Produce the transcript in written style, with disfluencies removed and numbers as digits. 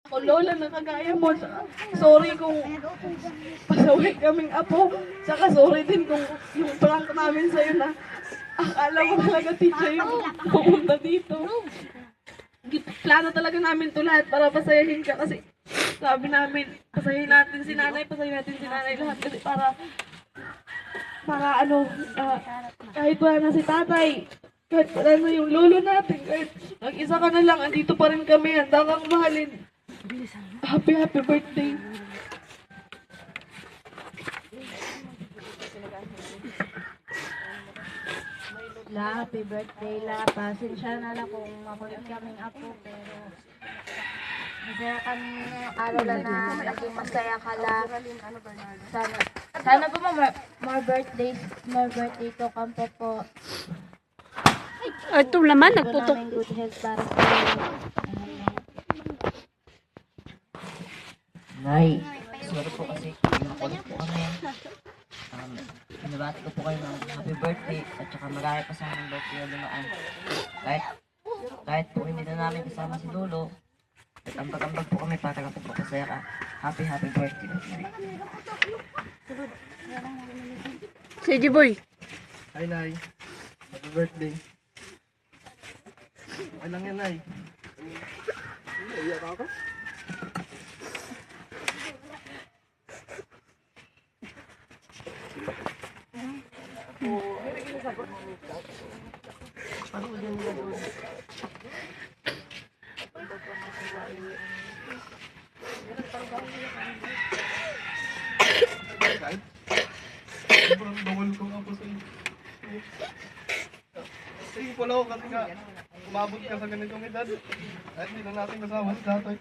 Ako, Lola, na kagaya mo. Saka, sorry kung pasaway kaming apo. Saka sorry din kung yung prank namin sa'yo na akala mo talaga teacher yung pumunta dito. Plano talaga namin to lahat para pasayahin ka kasi sabi namin, pasayahin natin si nanay lahat kasi para ano, kahit wala na si tatay, kahit wala na yung lolo natin, kahit mag-isa ka na lang, andito pa rin kami, handa kang mahalin. Happy birthday. La, happy birthday la. Pasensya na lang kung makulit kaming apo, pero masaya kami ngayong araw lang na naging masaya ka la. Sana po more birthday to come po. Ito naman, Ito nagputok. namin good health para sa iyo. Nay, sorry po kasi nakulit po kami. Pinabati ko po kayo ng happy birthday at saka marami pa sa aming birthday na dumaan. Kahit po hindi na namin kasama si Lolo, at ambag-ambag po kami para po kasaya ka. Happy birthday. Sige, boy. Hi, Nay. Happy birthday. Okay lang yan, Nay. Iyak ako? Sobrang bawal ko nga po sa iyo. Sige po lang kasi nga umabot ka sa ganitong edad. At hindi na natin kasama si tatay.